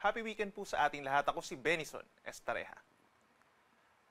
Happy weekend po sa ating lahat. Ako si Benison Estareja.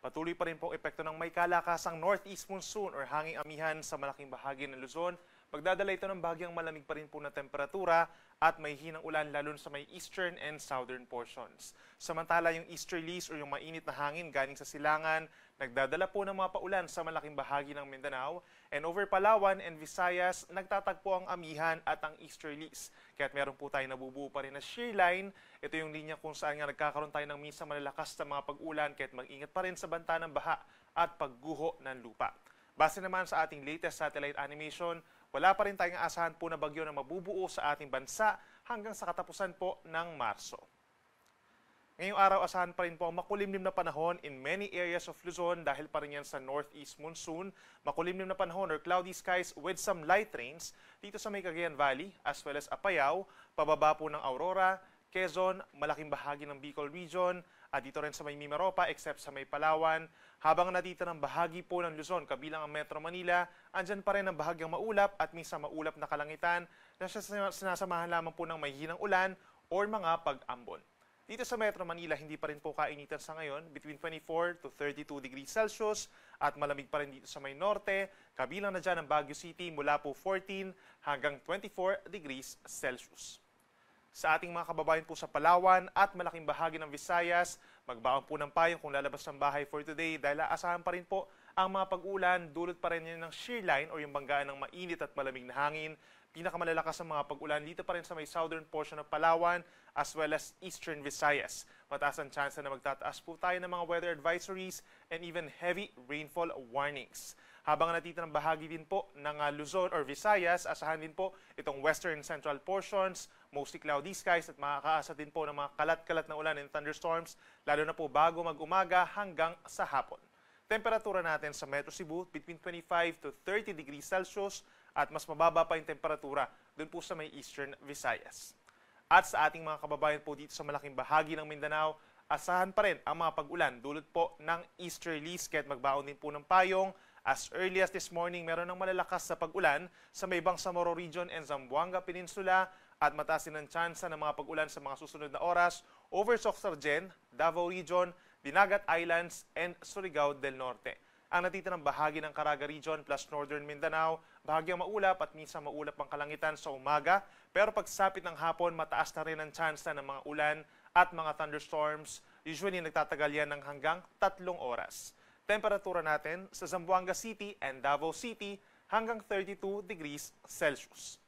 Patuloy pa rin po ang epekto ng may kalakasang northeast monsoon or hanging amihan sa malaking bahagi ng Luzon. Magdadala ito ng bahagyang malamig pa rin po na temperatura at may hinang ulan lalo sa may eastern and southern portions. Samantala yung easterlies o yung mainit na hangin galing sa silangan, nagdadala po ng mga paulan sa malaking bahagi ng Mindanao. And over Palawan and Visayas, nagtatagpo ang amihan at ang easterlies. Kaya't meron po tayo nabubuo pa rin na shear line. Ito yung linya kung saan nga nagkakaroon tayo ng minsan malalakas na mga pag-ulan, kaya't mag-ingat pa rin sa banta ng baha at pagguho ng lupa. Base naman sa ating latest satellite animation, wala pa rin tayong asahan po na bagyo na mabubuo sa ating bansa hanggang sa katapusan po ng Marso. Ngayong araw, asahan pa rin po ang makulimlim na panahon in many areas of Luzon dahil pa rin yan sa northeast monsoon. Makulimlim na panahon or cloudy skies with some light rains dito sa may Cagayan Valley as well as Apayao, pababa po ng Aurora, Quezon, malaking bahagi ng Bicol Region, at dito rin sa may Mimaropa except sa may Palawan. Habang natita ng bahagi po ng Luzon kabilang ang Metro Manila, andyan pa rin ang bahagyang maulap at minsan maulap na kalangitan na sinasamahan lamang po ng may hinang ulan or mga pag-ambon. Dito sa Metro Manila, hindi pa rin po kainitan sa ngayon, between 24 to 32 degrees Celsius at malamig pa rin dito sa may norte, kabilang na dyan ang Baguio City mula po 14 hanggang 24 degrees Celsius. Sa ating mga kababayan po sa Palawan at malaking bahagi ng Visayas, magbaon po ng payong kung lalabas ng bahay for today dahil aasahan pa rin po ang mga pag-ulan, dulot pa rin yan ng shear line o yung banggaan ng mainit at malamig na hangin. Pinakamalalakas ang mga pag-ulan dito pa rin sa may southern portion ng Palawan as well as eastern Visayas. Mataas ang chance na magtataas po tayo ng mga weather advisories and even heavy rainfall warnings. Habang natitira ng bahagi din po ng Luzon or Visayas, asahan din po itong western central portions, mostly cloudy skies at makakaasa din po ng mga kalat-kalat na ulan and thunderstorms, lalo na po bago mag-umaga hanggang sa hapon. Temperatura natin sa Metro Cebu between 25 to 30 degrees Celsius at mas mababa pa yung temperatura doon po sa may eastern Visayas. At sa ating mga kababayan po dito sa malaking bahagi ng Mindanao, asahan pa rin ang mga pag-ulan dulot po ng easterlies kaya't magbaon din po ng payong. As early as this morning, meron ng malalakas sa pag-ulan sa may Bangsamoro Region and Zamboanga Peninsula at mataas din ang tsansa ng mga pag-ulan sa mga susunod na oras over Sorsogon, Davao Region, Dinagat Islands, and Surigao del Norte. Ang natitirang bahagi ng Caraga Region plus Northern Mindanao, bahagyang maulap at minsan maulap ang kalangitan sa umaga, pero pagsapit ng hapon, mataas na rin ang tsansa ng mga ulan at mga thunderstorms. Usually, nagtatagal yan ng hanggang 3 oras. Temperatura natin sa Zamboanga City and Davao City hanggang 32 degrees Celsius.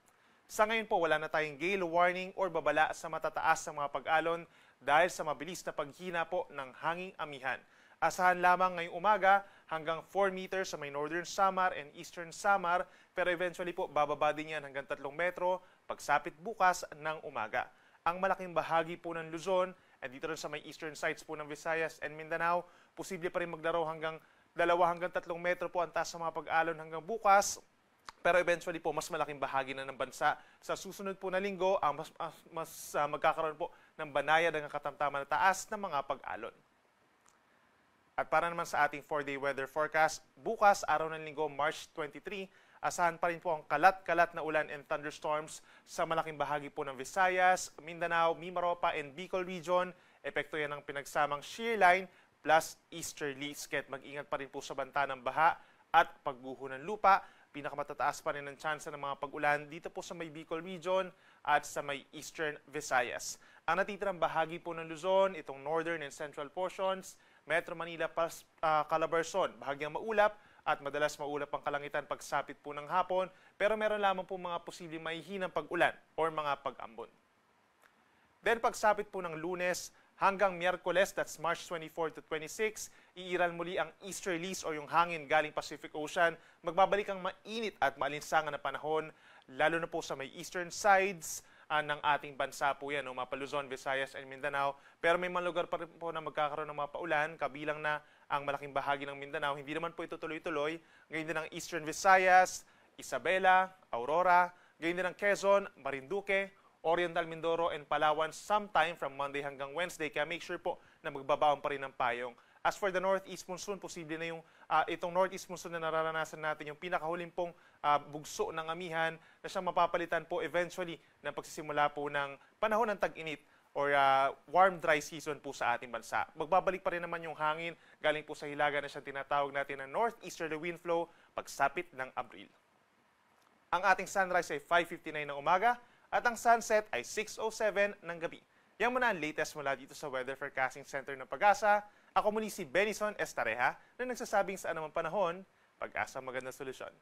Sa ngayon po, wala na tayong gale warning or babala sa matataas na mga pag-alon dahil sa mabilis na paghina po ng hanging amihan. Asahan lamang ngayong umaga hanggang 4 meters sa may Northern Samar and Eastern Samar, pero eventually po bababa din yan hanggang 3 metro pagsapit bukas ng umaga. Ang malaking bahagi po ng Luzon at dito rin sa may eastern sides po ng Visayas and Mindanao, posible pa rin maglaro hanggang 2 hanggang 3 metro po ang taas sa mga pag-alon hanggang bukas. Pero eventually po, mas malaking bahagi na ng bansa. Sa susunod po na linggo, magkakaroon po ng banayad ang katamtaman na taas ng mga pag-alon. At para naman sa ating 4-day weather forecast, bukas, araw ng linggo, March 23, asahan pa rin po ang kalat-kalat na ulan and thunderstorms sa malaking bahagi po ng Visayas, Mindanao, Mimaropa, and Bicol Region. Epekto yan ng pinagsamang shear line plus easterlies. Kaya't mag-ingat pa rin po sa banta ng baha at pagguho ng lupa. Pinakamatataas pa rin ang tsansa ng mga pag-ulan dito po sa may Bicol Region at sa may eastern Visayas. Ang natitirang bahagi po ng Luzon, itong northern and central portions, Metro Manila plus Calabarzon, bahagyang maulap at madalas maulap ang kalangitan pagsapit po ng hapon, pero meron lamang po mga posibleng mahihinang pag-ulan or mga pag-ambon. Then pagsapit po ng Lunes hanggang Miyerkules, that's March 24 to 26, iiral muli ang easterlies o yung hangin galing Pacific Ocean. Magbabalik ang mainit at maalinsangan na panahon, lalo na po sa may eastern sides ng ating bansa po yan, mga Luzon, Visayas, and Mindanao. Pero may mga lugar pa rin po na magkakaroon ng mga paulan, kabilang na ang malaking bahagi ng Mindanao. Hindi naman po ito tuloy-tuloy. Ngayon din ang eastern Visayas, Isabela, Aurora, ngayon din ang Quezon, Marinduque, Oriental Mindoro, and Palawan sometime from Monday hanggang Wednesday. Kaya make sure po na magbabaon pa rin ng payong. As for the northeast monsoon, posible na yung itong northeast monsoon na nararanasan natin, yung pinakahuling pong bugso ng amihan na siyang mapapalitan po eventually ng pagsisimula po ng panahon ng tag-init or warm dry season po sa ating bansa. Magbabalik pa rin naman yung hangin galing po sa hilaga na siyang tinatawag natin na northeasterly wind flow pagsapit ng Abril. Ang ating sunrise ay 5:59 ng umaga at ang sunset ay 6:07 ng gabi. Yan muna ang latest mula dito sa Weather Forecasting Center ng Pag-asa. Ako muli si Benison Estareja na nagsasabing sa anumang panahon, Pag-asa magandang solusyon.